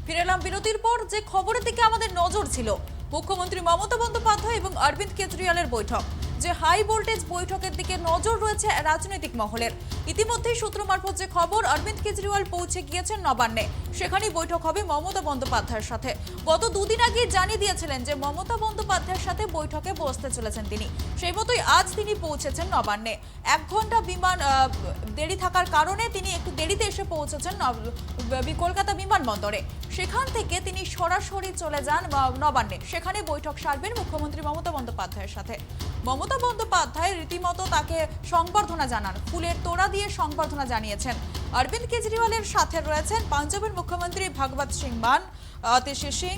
ফিরে এলাম বিরতির পর। যে খবরের দিকে আমাদের নজর ছিল, মুখ্যমন্ত্রী মমতা বন্দ্যোপাধ্যায় এবং অরবিন্দ কেজরিওয়ালের বৈঠক, যে হাই ভোল্টেজ বৈঠকের দিকে নজর রয়েছে রাজনৈতিক মহলের। ইতিমধ্যেই সূত্র মারফত যে খবর, অরবিন্দ কেজরিওয়াল পৌঁছে গিয়েছেন নবান্নে। সেখানেই বৈঠক হবে মমতা বন্দ্যোপাধ্যায়ের সাথে। গত দুদিন আগে জানিয়ে দিয়েছিলেন যে মমতা বন্দ্যোপাধ্যায়ের সাথে বৈঠকে বসতে চলেছেন তিনি। সেই মতোই আজ তিনি পৌঁছেছেন নবান্নে। 1 ঘন্টা বিমান দেরি থাকার কারণে তিনি একটু দেরিতে এসে পৌঁছেছেন কলকাতা বিমানবন্দরে। সেখান থেকে তিনি সরাসরি চলে যান নবান্নে। সেখানে বৈঠক সারবেন মুখ্যমন্ত্রী মমতা বন্দ্যোপাধ্যায়ের সাথে। মমতা বন্দ্যোপাধ্যায় রীতিমতো তাকে সংবর্ধনা জানান, ফুলের তোড়া দিয়ে সংবর্ধনা জানিয়েছেন। অরবিন্দ কেজরিওয়ালের সাথে রয়েছেন পাঞ্জাবের মুখ্যমন্ত্রী ভগবত সিং মান, অতিশী সিং।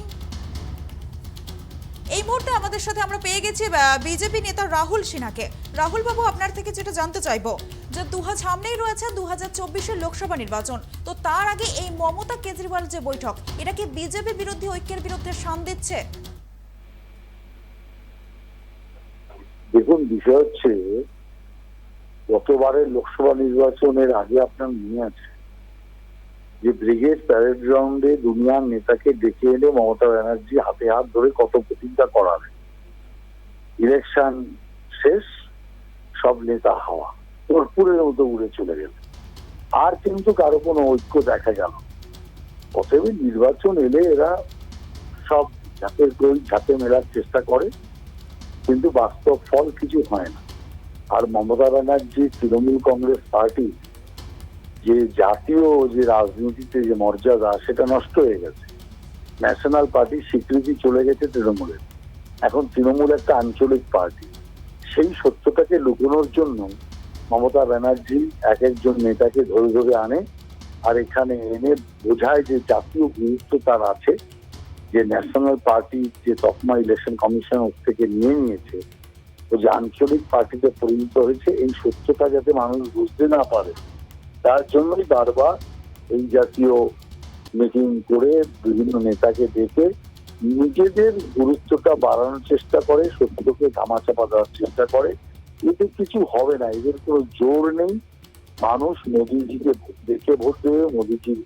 এই মুহূর্তে আমাদের সাথে আমরা পেয়ে গেছি বিজেপি নেতা রাহুল সিনহাকে। রাহুল বাবু, আপনার থেকে যেটা জানতে চাইবো, যে সামনেই রয়েছে 2024-এর লোকসভা নির্বাচন, তো তার আগে এই মমতা কেজরিওয়াল যে বৈঠক, এটা কি বিজেপি বিরোধী ঐক্যের বিরুদ্ধে শান দিচ্ছে? দেখুন, বিষয় হচ্ছে গতবারের লোকসভা নির্বাচনের আগে আপনার মনে আছে যে ব্রিগেড প্যারেড গ্রাউন্ডে দুনিয়ার নেতাকে ডেকে এনে মমতা ব্যানার্জি হাতে হাত ধরে কত প্রতিজ্ঞা করাবে। ইলেকশন শেষ, সব নেতা হাওয়া কর্পূরের মতো উড়ে চলে গেল, আর কিন্তু কারো কোনো ঐক্য দেখা গেল। অতএব নির্বাচন এলে এরা সব ঝাঁকে মেলার চেষ্টা করে, কিন্তু বাস্তব ফল কিছু হয় না। আর মমতা ব্যানার্জি তৃণমূল কংগ্রেস পার্টি যে জাতীয় যে রাজনীতিতে যে মর্যাদা, সেটা নষ্ট হয়ে গেছে। ন্যাশনাল পার্টির স্বীকৃতি চলে গেছে তৃণমূলের। এখন তৃণমূল একটা আঞ্চলিক পার্টি। সেই সত্যটাকে লুকোনোর জন্য মমতা ব্যানার্জি এক একজন নেতাকে ধরে ধরে আনে, আর এখানে এনে বোঝায় যে জাতীয় গুরুত্ব তার আছে, যে ন্যাশনাল পার্টি যে তকমা ইলেকশন কমিশন ওর থেকে নিয়ে নিয়েছে, ও যে আঞ্চলিক পার্টিতে পরিণত হয়েছে, এই সত্যটা যাতে মানুষ বুঝতে না পারে, তার জন্যই বারবার এই জাতীয় মিটিং করে বিভিন্ন নেতাকে ডেকে নিজেদের গুরুত্বটা বাড়ানোর চেষ্টা করে, সত্যকে ধামাচাপা দেওয়ার চেষ্টা করে। এতে কিছু হবে না, এদের কোনো জোর নেই। মানুষ মোদীজিকে দেখে ভোট দেবে, মোদীজির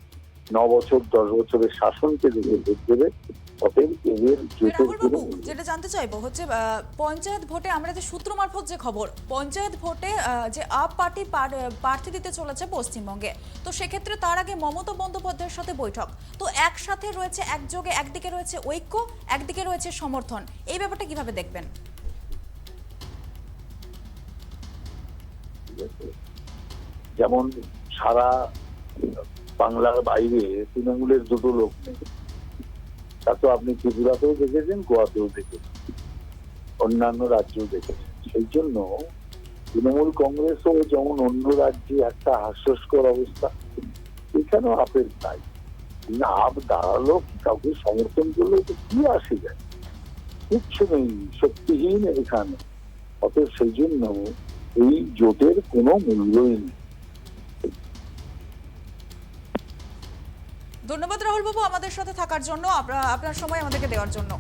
9 বছর 10 বছরের শাসনকে দেখে ভোট দেবে। অতএব এদের রাহুল বাবু, যেটা জানতে চাইবো হচ্ছে, পঞ্চায়েত ভোটে আমরা যে সূত্র মারফত যে খবর, পঞ্চায়েত ভোটে যে আপ পার্টি প্রার্থী দিতে চলেছে পশ্চিমবঙ্গে, তো সেক্ষেত্রে তার আগে মমতা বন্দ্যোপাধ্যায়ের সাথে বৈঠক, তো একসাথে রয়েছে একযোগে, একদিকে রয়েছে ঐক্য, একদিকে রয়েছে সমর্থন। এই ব্যাপারটা কিভাবে দেখবেন? যেমন সারা বাংলার বাইরে তৃণমূলের দুটো লোক নেই, তা তো আপনি ত্রিপুরাতেও দেখেছেন, গোয়াতেও দেখেছেন, অন্যান্য রাজ্যেও দেখেছেন। সেই জন্য তৃণমূল কংগ্রেসও যেমন অন্য রাজ্যে একটা হাস্যস্কর অবস্থা, এখানেও আপের তাই। আপ দাঁড়ালো, কাউকে সমর্থন করলে তো কি আসে যায়, কিচ্ছু নেই, শক্তিহীন এখানে। অতএব সেই জন্য এই জোটের কোনো মূল্যই নেই। ধন্যবাদ রাহুল বাবু, আমাদের সাথে থাকার জন্য, আপনার সময় আমাদেরকে দেওয়ার জন্য।